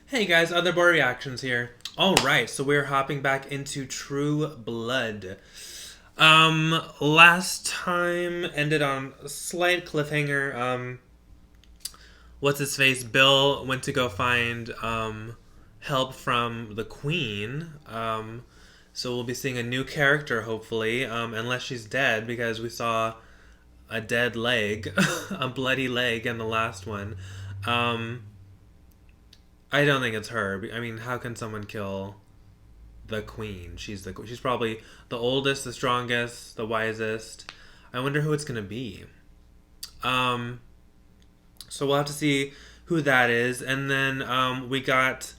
Hey guys, Other Boy Reactions here. Alright, so we're hopping back into True Blood. Last time ended on a slight cliffhanger. What's his face? Bill went to go find, help from the Queen. So we'll be seeing a new character, hopefully, unless she's dead, because we saw a dead leg, a bloody leg in the last one. I don't think it's her. I mean, how can someone kill the queen? She's probably the oldest, the strongest, the wisest. I wonder who it's gonna be. So we'll have to see who that is, and then we got,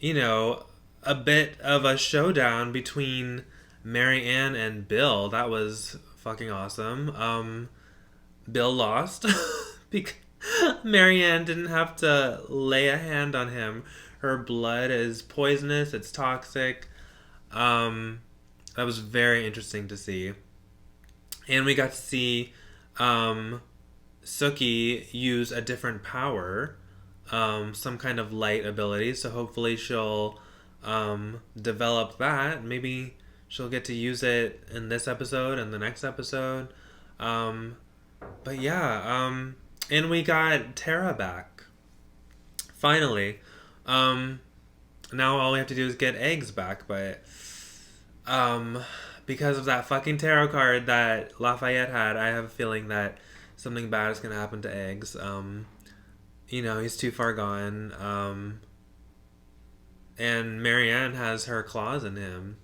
a bit of a showdown between Mary Ann and Bill. That was fucking awesome. Bill lost because Mary Ann didn't have to lay a hand on him. Her blood is poisonous. It's toxic. That was very interesting to see. And we got to see Sookie use a different power, some kind of light ability. So hopefully she'll develop that. Maybe she'll get to use it in this episode and the next episode. But yeah, and we got Tara back. Finally. Now all we have to do is get eggs back, but because of that fucking tarot card that Lafayette had, I have a feeling that something bad is gonna happen to eggs. He's too far gone. And Marianne has her claws in him.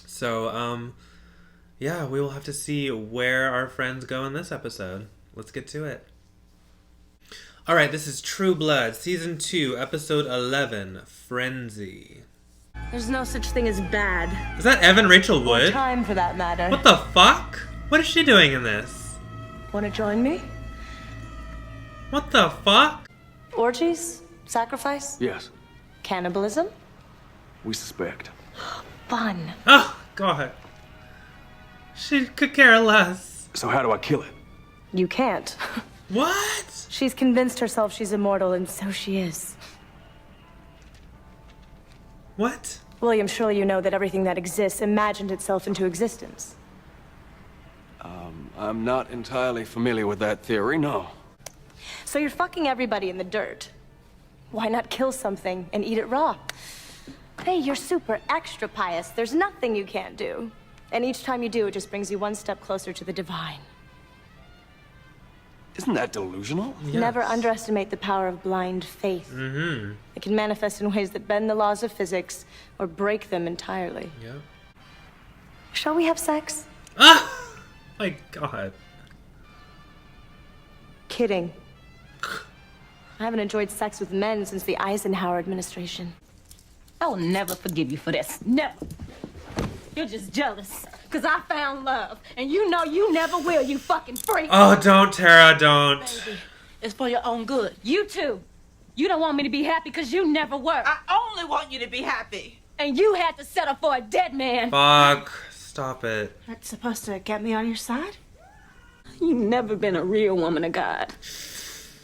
So, yeah, we will have to see where our friends go in this episode. Let's get to it. Alright, this is True Blood, Season 2, Episode 11, Frenzy. There's no such thing as bad. Is that Evan Rachel Wood? Or time, for that matter. What the fuck? What is she doing in this? Want to join me? What the fuck? Orgies? Sacrifice? Yes, Cannibalism? we suspect. Fun. Oh, God. She could care less. So how do I kill it? You can't. What? She's convinced herself she's immortal, and so she is. What? William, surely you know that everything that exists imagined itself into existence. I'm not entirely familiar with that theory, no. So you're fucking everybody in the dirt. Why not kill something and eat it raw? Hey, you're super extra pious. There's nothing you can't do. And each time you do, it just brings you one step closer to the divine. Isn't that delusional? Yes. Never underestimate the power of blind faith. Mm-hmm. It can manifest in ways that bend the laws of physics or break them entirely. Yeah. Shall we have sex? Ah! My God. Kidding. I haven't enjoyed sex with men since the Eisenhower administration. I will never forgive you for this. Never. You're just jealous. Because I found love. And you know you never will, you fucking freak. Oh, don't, Tara, don't. Baby, it's for your own good. You too. You don't want me to be happy because you never were. I only want you to be happy. And you had to settle for a dead man. Fuck. Stop it. That's supposed to get me on your side? You never been a real woman of God.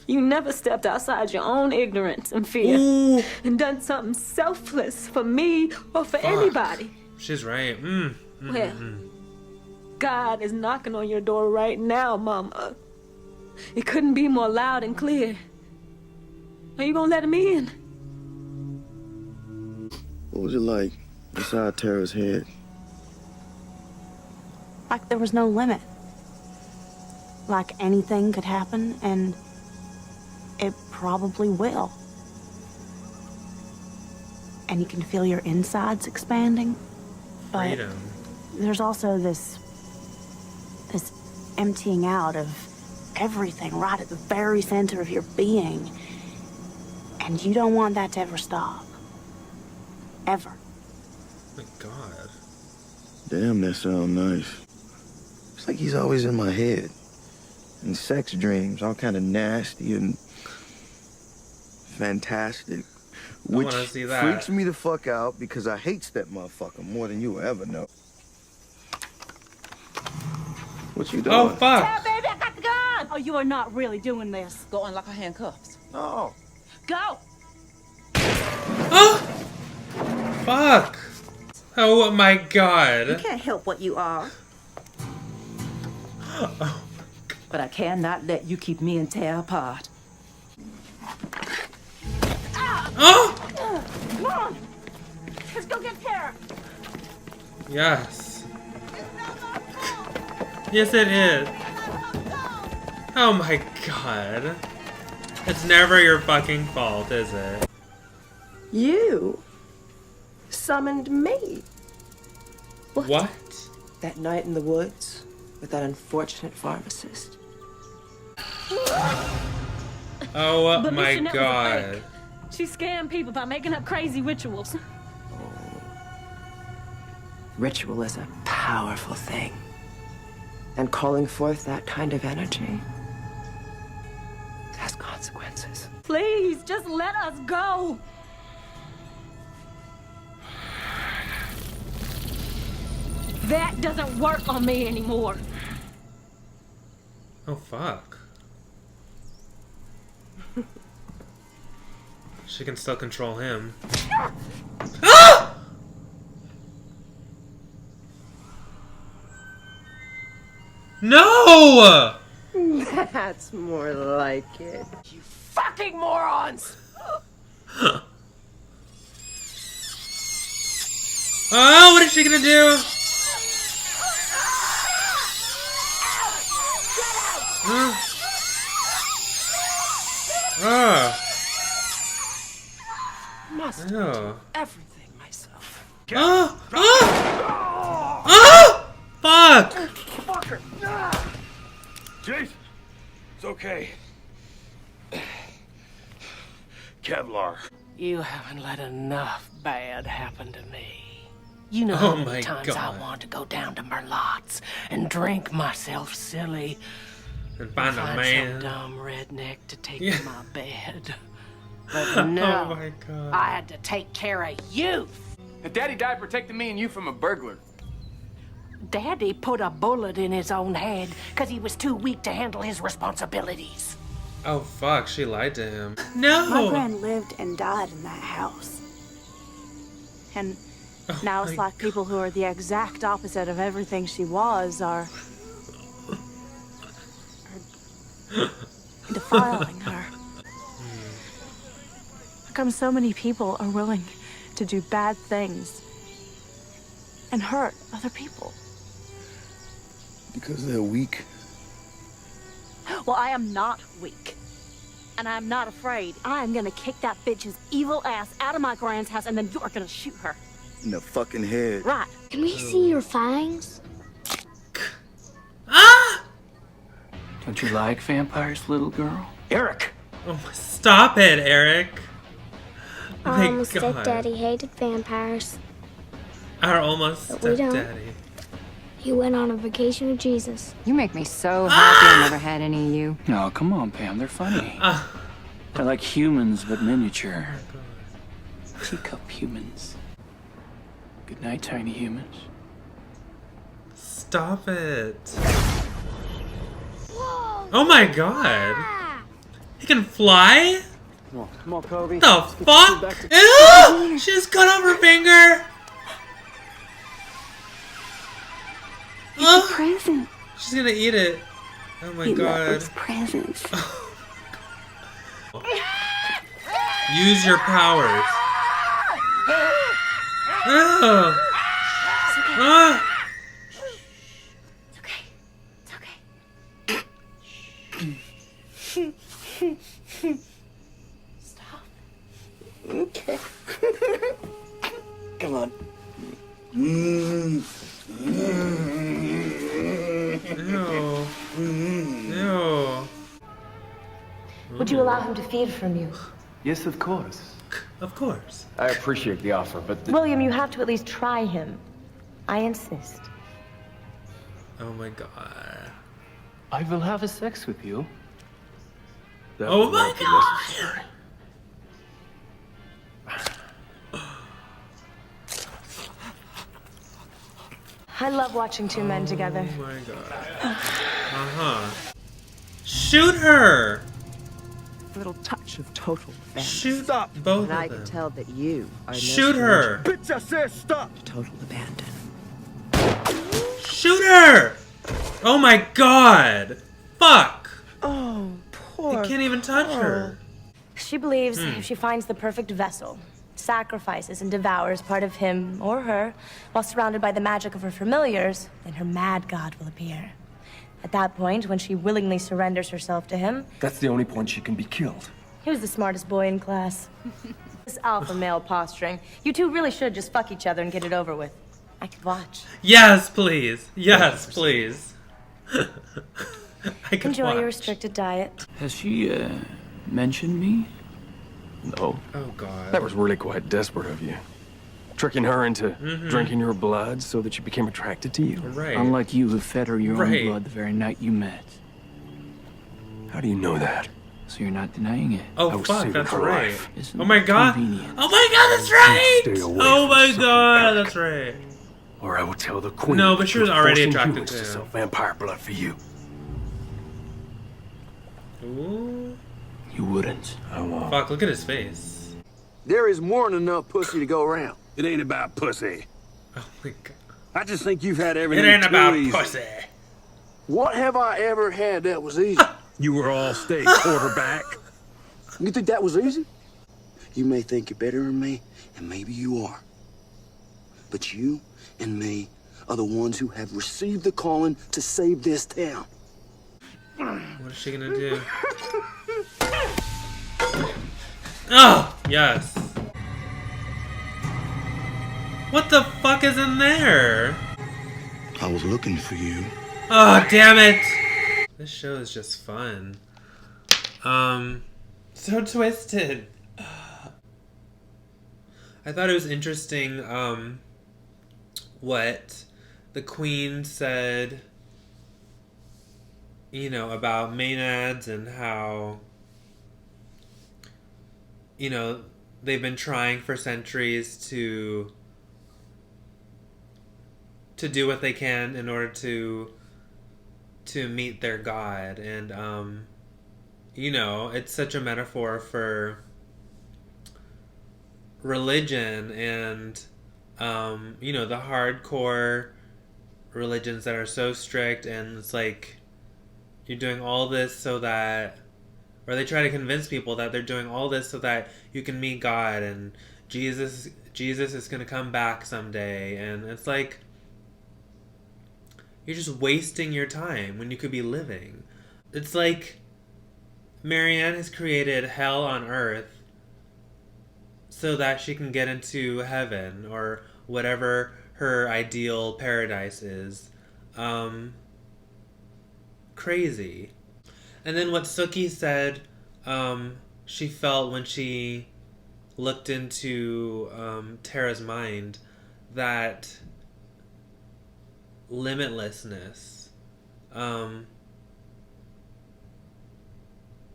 You never stepped outside your own ignorance and fear. Ooh. And done something selfless for me or for anybody. She's right. Well, God is knocking on your door right now, Mama. It couldn't be more loud and clear. Are you gonna let him in? What was it like inside Tara's head? Like there was no limit. Like anything could happen, and it probably will. And you can feel your insides expanding. But Freedom. there's also this emptying out of everything right at the very center of your being. And you don't want that to ever stop. Ever. Oh my God. Damn, that sounds nice. It's like he's always in my head. In sex dreams, all kind of nasty and fantastic. Which wanna see that. freaks me the fuck out because I hate that motherfucker more than you will ever know. What you doing? Oh, fuck. Hey, baby, I got the gun. Oh, you are not really doing this. Go unlock her handcuffs. No. Go. fuck? Oh my You god. can't help what you are. But I cannot let you keep me and Tara apart. Oh! Come on! Let's go get Tara! Yes. Yes, it is. Oh my god. It's never your fucking fault, is it? You summoned me What? that night in the woods with that unfortunate pharmacist. Oh But my Miss Jeanette was a god. fake. She scammed people by making up crazy rituals. Ritual is a powerful thing. And calling forth that kind of energy has consequences. Please, just let us go. That doesn't work on me anymore. Oh fuck. She can still control him. Ah! No! That's more like it. You fucking morons! Oh, what is she gonna do? Ah. Must Ew. everything myself. Oh! Oh! Oh! Fuck! Jason! It's okay. Kevlar. You haven't let enough bad happen to me. You know Oh how my many times God. I want to go down to Merlotte's and drink myself silly. And find a Find man. some dumb redneck to take Yeah. to my bed. But no, Oh my god. I had to take care of you. And Daddy died protecting me and you from a burglar. Daddy put a bullet in his own head because he was too weak to handle his responsibilities. Oh fuck, she lied to him. My No! grand lived and died in that house. And now it's my like people who are the exact opposite of everything she was are defiling her. How come so many people are willing to do bad things and hurt other people? Because they're weak. Well, I am not weak. And I'm not afraid. I am gonna kick that bitch's evil ass out of my grand's house and then you're gonna shoot her. In the fucking head. Right. Can we see your fangs? Ah! Don't you like vampires, little girl? Eric! Oh, stop it, Eric. Oh my Almost god. stepdaddy hated vampires. Our almost But we don't. stepdaddy. He went on a vacation with Jesus. You make me so happy I never had any of you. No, come on, Pam. They're funny. Ah. They're like humans, but miniature. Teacup humans. Good night, tiny humans. Stop it. Oh my god. He can fly? Come on, Kobe. The fuck? Ew! She just cut off her finger. Oh, Present. she's gonna eat it. Oh my He god. loves presents. Use your powers. Oh. Ah. It's okay. It's okay. Stop. Okay. Come on. Ew. Ew. Would you allow him to feed from you? Yes, of course. Of course. I appreciate the offer, but William, you have to at least try him. I insist. Oh my god. I will have a sex with you. That Oh will my not be god. necessary. I love watching two men together. Oh my god. Uh-huh. Shoot her! A little touch of total abandonment. Shoot both And I of can them. tell that you are no Shoot her! stranger Bitch, I said stop! to total abandon. Shoot her! Oh my god! Fuck! Oh, poor I can't even touch her. She believes if she finds the perfect vessel, sacrifices and devours part of him or her, while surrounded by the magic of her familiars, then her mad god will appear. At that point, when she willingly surrenders herself to him, That's the only point she can be killed. he was the smartest boy in class. This alpha male posturing. You two really should just fuck each other and get it over with. I could watch. Yes, please. Yes, please. I can Enjoy watch. your restricted diet. Has she, mentioned me? No. Oh god. That was really quite desperate of you. Tricking her into drinking your blood so that she became attracted to you. Right. Unlike you who fed her your Right. own blood the very night you met. How do you know that? So you're not denying it. Oh I was fuck, saving that's her right. life. Isn't Oh my that god. convenient? Oh my god, that's right! Stay away Oh from my something god, back. that's right. Or I will tell the queen. No, but that she was you're already forcing attracted humans to him. sell vampire blood for you. Ooh. You wouldn't. I won't. Fuck, look at his face. There is more than enough pussy to go around. It ain't about pussy. Oh my god. I just think you've had It everything ain't too about easy. pussy. What have I ever had that was easy? You were all state quarterback. You think that was easy? You may think you're better than me, and maybe you are. But you and me are the ones who have received the calling to save this town. What is she gonna do? Oh, yes. What the fuck is in there? I was looking for you. Oh, damn it. This show is just fun. So twisted. I thought it was interesting, what the Queen said, you know, about Maenads and how, you know, they've been trying for centuries to do what they can in order to meet their god. And you know, it's such a metaphor for religion and you know, the hardcore religions that are so strict, and it's like you're doing all this so that, or they try to convince people that they're doing all this so that you can meet God and Jesus is going to come back someday. And it's like, you're just wasting your time when you could be living. It's like Marianne has created hell on earth so that she can get into heaven or whatever her ideal paradise is. Crazy. And then what Sookie said she felt when she looked into Tara's mind, that limitlessness.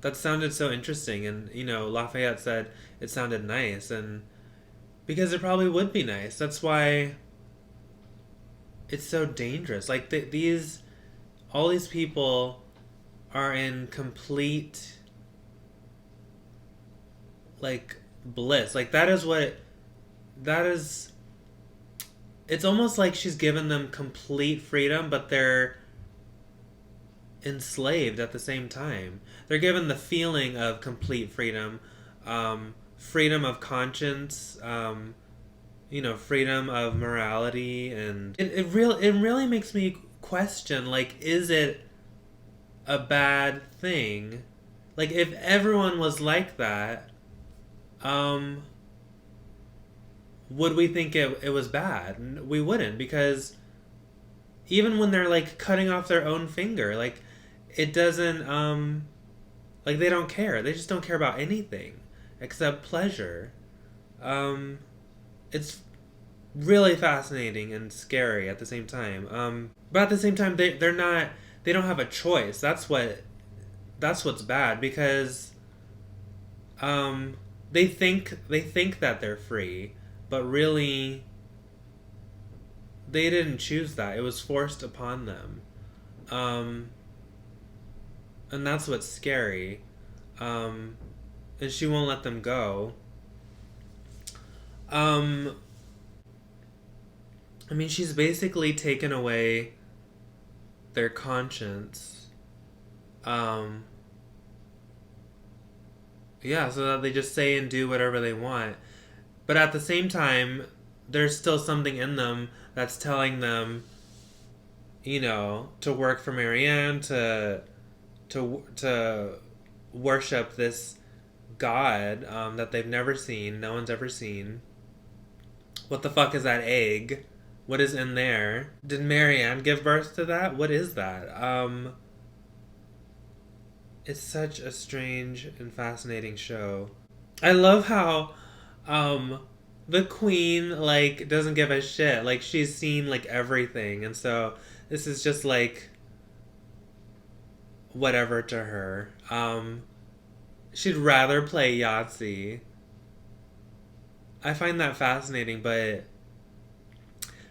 That sounded so interesting, and you know, Lafayette said it sounded nice, and because it probably would be nice. That's why it's so dangerous. Like all these people are in complete like bliss. Like that is it's almost like she's given them complete freedom, but they're enslaved at the same time. They're given the feeling of complete freedom, freedom of conscience, you know, freedom of morality, and it really makes me question, like, is it a bad thing? Like, if everyone was like that, would we think it was bad? We wouldn't, because even when they're like cutting off their own finger, like, it doesn't like, they don't care. They just don't care about anything except pleasure. It's really fascinating and scary at the same time. But at the same time, they don't have a choice. That's what's bad, because they think that they're free, but really they didn't choose that. It was forced upon them. And that's what's scary. And and she won't let them go. I mean, she's basically taken away their conscience. Yeah, so that they just say and do whatever they want. But at the same time, there's still something in them that's telling them, you know, to work for Marianne, to worship this god that they've never seen, no one's ever seen. What the fuck is that egg? What is in there? Did Marianne give birth to that? What is that? It's such a strange and fascinating show. I love how the queen, like, doesn't give a shit. Like, she's seen, like, everything. And so this is just, like, whatever to her. She'd rather play Yahtzee. I find that fascinating, but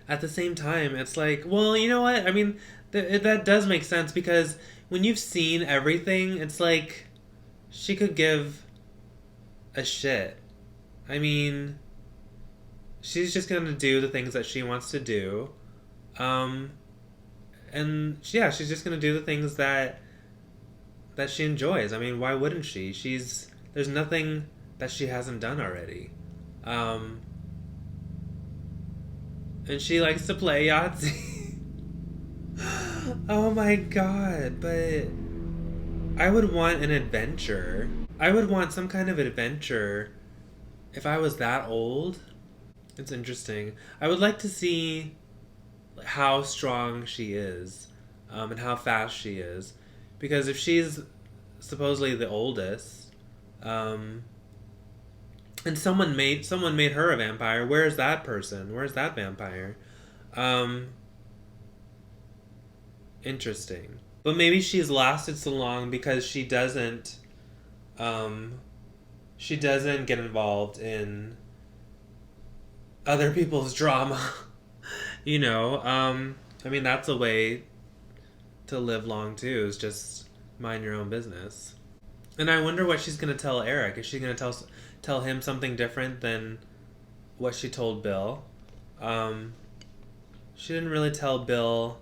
at the same time, it's like, well, you know what? I mean, that does make sense, because when you've seen everything, it's like she could give a shit. I mean, she's just gonna do the things that she wants to do. And yeah, she's just gonna do the things that she enjoys. I mean, why wouldn't she? There's nothing that she hasn't done already. And she likes to play Yahtzee. Oh my god, but I would want an adventure. I would want some kind of adventure if I was that old. It's interesting. I would like to see how strong she is, and how fast she is. Because if she's supposedly the oldest, and someone made her a vampire, where's that person? Where's that vampire? Interesting. But maybe she's lasted so long because she doesn't get involved in other people's drama. You know, I mean, that's a way to live long too, is just mind your own business. And I wonder what she's gonna tell Eric. Is she gonna tell him something different than what she told Bill? She didn't really tell Bill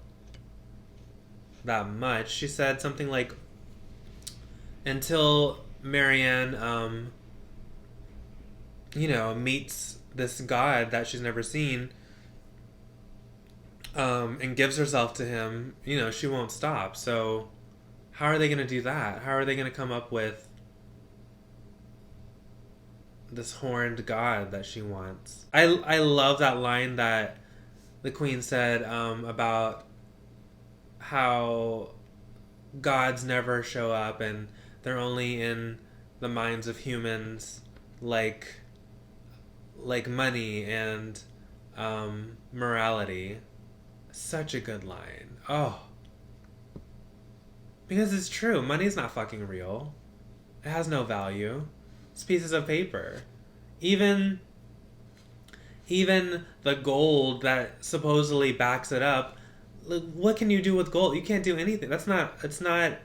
that much. She said something like, until Marianne, you know, meets this god that she's never seen, and gives herself to him, you know, she won't stop. So how are they going to do that? How are they going to come up with this horned god that she wants? I love that line that the queen said about how gods never show up and they're only in the minds of humans, like money and morality. Such a good line. Oh. Because it's true. Money's not fucking real. It has no value. It's pieces of paper. Even the gold that supposedly backs it up, what can you do with gold? You can't do anything. It's not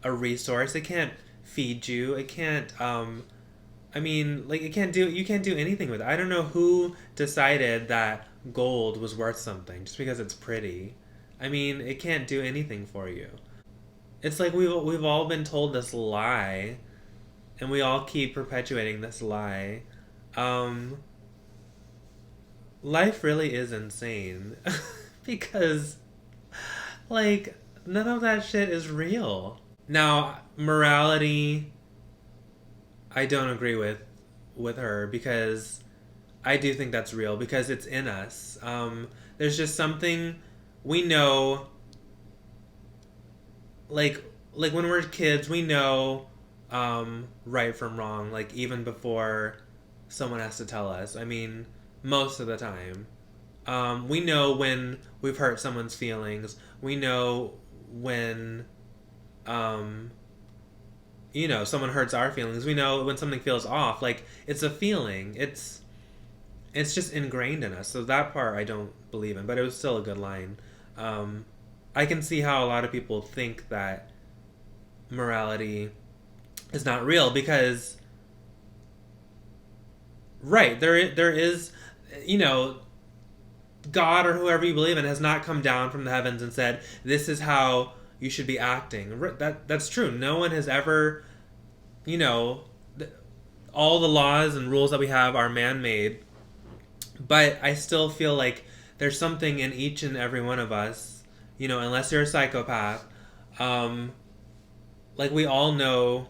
a resource. It can't feed you. It can't, I mean, like, you can't do anything with it. I don't know who decided that gold was worth something just because it's pretty. I mean, it can't do anything for you. It's like we've all been told this lie, and we all keep perpetuating this lie. Life really is insane because, like, none of that shit is real. Now, morality, I don't agree with her, because I do think that's real, because it's in us. There's just something we know, like when we're kids, we know right from wrong, like, even before someone has to tell us. I mean, most of the time. We know when we've hurt someone's feelings. We know when, you know, someone hurts our feelings. We know when something feels off. Like, it's a feeling. It's just ingrained in us. So that part I don't believe in, but it was still a good line. I can see how a lot of people think that morality is not real, because Right. There is, you know, God or whoever you believe in has not come down from the heavens and said, this is how you should be acting. That's true. No one has ever, you know, all the laws and rules that we have are man-made. But I still feel like there's something in each and every one of us, you know, unless you're a psychopath. Like, we all know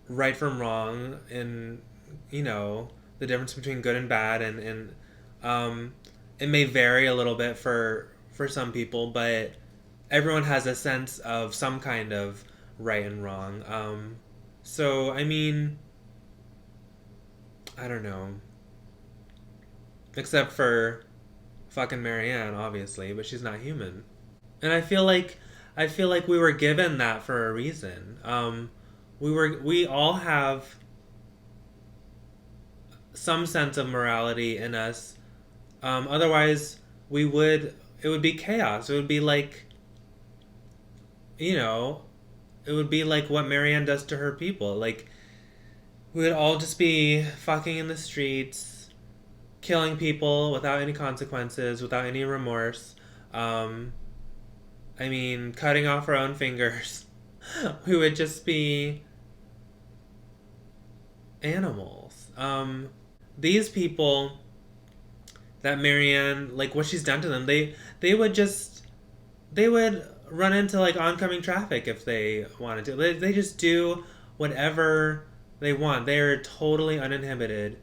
right from wrong and, you know, the difference between good and bad. And it may vary a little bit for some people, but everyone has a sense of some kind of right and wrong. So, I mean, I don't know. Except for fucking Marianne, obviously, but she's not human. And I feel like we were given that for a reason. We all have some sense of morality in us. Otherwise, it would be chaos. It would be like, you know, it would be like what Marianne does to her people. Like, we would all just be fucking in the streets, killing people without any consequences, without any remorse. I mean, cutting off our own fingers. We would just be animals. These people that Marianne, like, what she's done to them, they would run into, like, oncoming traffic if they wanted to. They just do whatever they want. They are totally uninhibited.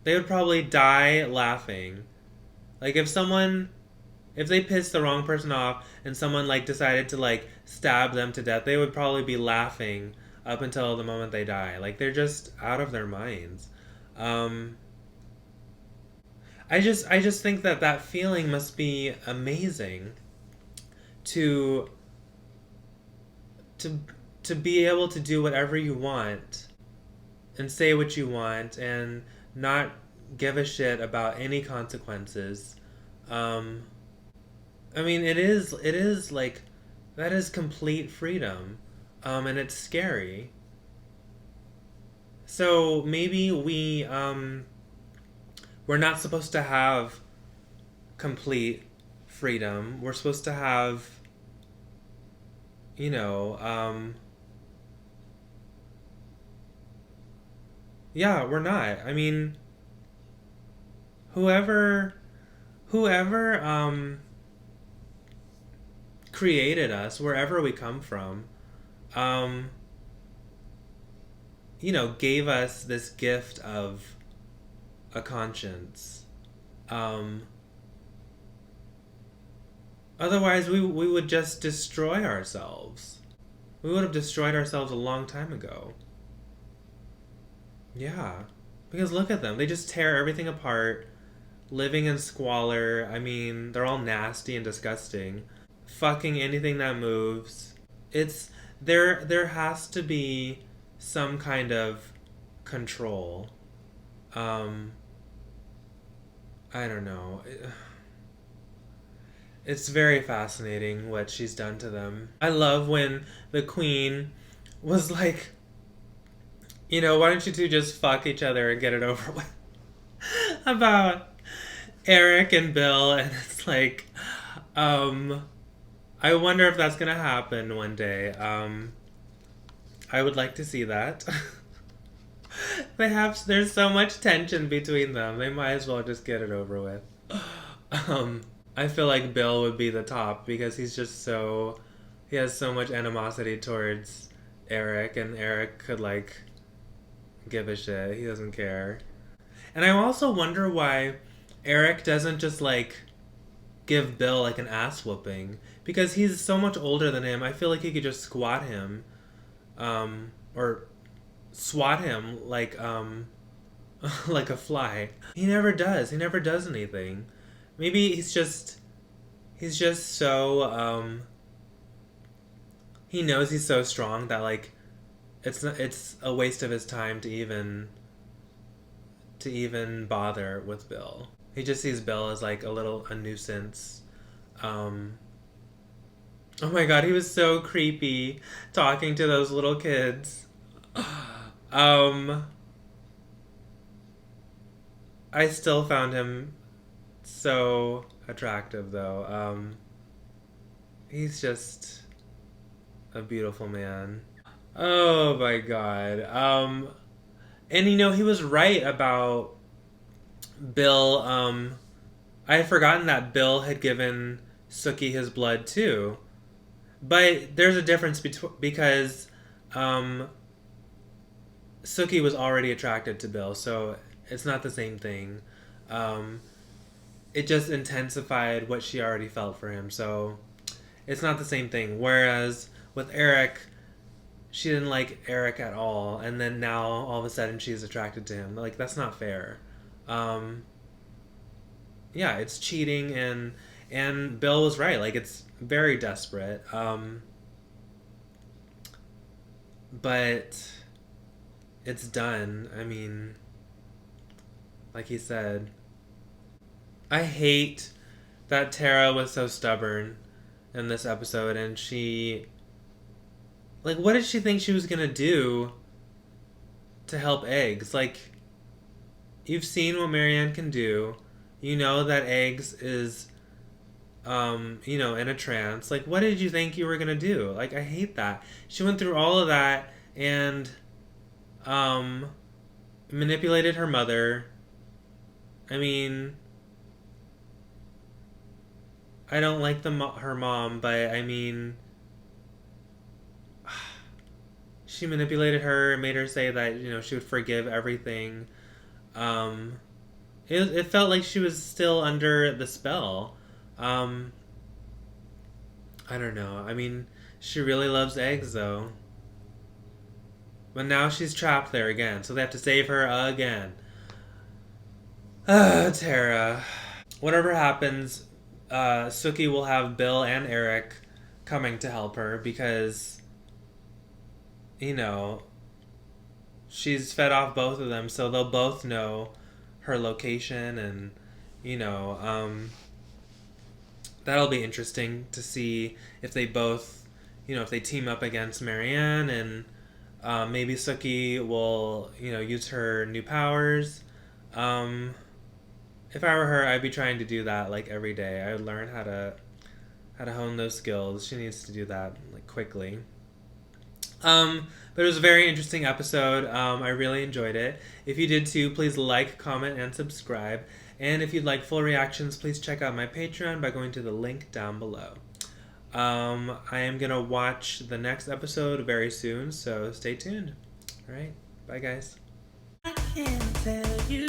They would probably die laughing. Like, if they pissed the wrong person off and someone, like, decided to, like, stab them to death, they would probably be laughing up until the moment they die. Like, they're just out of their minds. I just think that feeling must be amazing to be able to do whatever you want and say what you want and not give a shit about any consequences. I mean, it is like, that is complete freedom. And it's scary. So maybe we're not supposed to have complete freedom. We're supposed to have, you know, yeah, we're not. I mean, whoever created us, wherever we come from, you know, gave us this gift of a conscience. Otherwise, we would just destroy ourselves. We would have destroyed ourselves a long time ago. Yeah. Because look at them. They just tear everything apart, living in squalor. I mean, they're all nasty and disgusting. Fucking anything that moves. There has to be some kind of control. I don't know. It's very fascinating what she's done to them. I love when the queen was like, you know, why don't you two just fuck each other and get it over with? About Eric and Bill, and it's like, I wonder if that's gonna happen one day. I would like to see that. There's so much tension between them. They might as well just get it over with. I feel like Bill would be the top because he has so much animosity towards Eric, and Eric could, like, give a shit. He doesn't care. And I also wonder why Eric doesn't just, like, give Bill, like, an ass whooping, because he's so much older than him. I feel like he could just squat him, or swat him like like a fly. He never does anything. Maybe he's just so he knows he's so strong that, like, it's a waste of his time to even bother with Bill. He just sees Bill as, like, a nuisance. Oh my god, he was so creepy talking to those little kids. I still found him so attractive, though. He's just a beautiful man. Oh my god. And you know, he was right about Bill. I had forgotten that Bill had given Sookie his blood too. But there's a difference because Sookie was already attracted to Bill, so it's not the same thing. It just intensified what she already felt for him, so it's not the same thing. Whereas with Eric, she didn't like Eric at all, and then now all of a sudden she's attracted to him. Like, that's not fair. Yeah, it's cheating, and Bill was right. Like, it's very desperate. But it's done. I mean, like he said. I hate that Tara was so stubborn in this episode, and she... Like, what did she think she was gonna do to help Eggs? Like, you've seen what Marianne can do. You know that Eggs is, you know, in a trance. Like, what did you think you were gonna do? Like, I hate that. She went through all of that and, manipulated her mother. I mean, I don't like her mom, but I mean, she manipulated her, made her say that, you know, she would forgive everything. It felt like she was still under the spell. I don't know. I mean, she really loves Eggs, though. But now she's trapped there again, so they have to save her again. Tara. Whatever happens, Sookie will have Bill and Eric coming to help her because, you know, she's fed off both of them, so they'll both know her location, and, you know, that'll be interesting to see if they both, you know, if they team up against Marianne, and maybe Sookie will, you know, use her new powers. If I were her, I'd be trying to do that, like, every day. I would learn how to hone those skills. She needs to do that, like, quickly. But it was a very interesting episode. I really enjoyed it. If you did too, please like, comment, and subscribe. And if you'd like full reactions, please check out my Patreon by going to the link down below. I am going to watch the next episode very soon, so stay tuned. Alright, bye guys. I can't tell you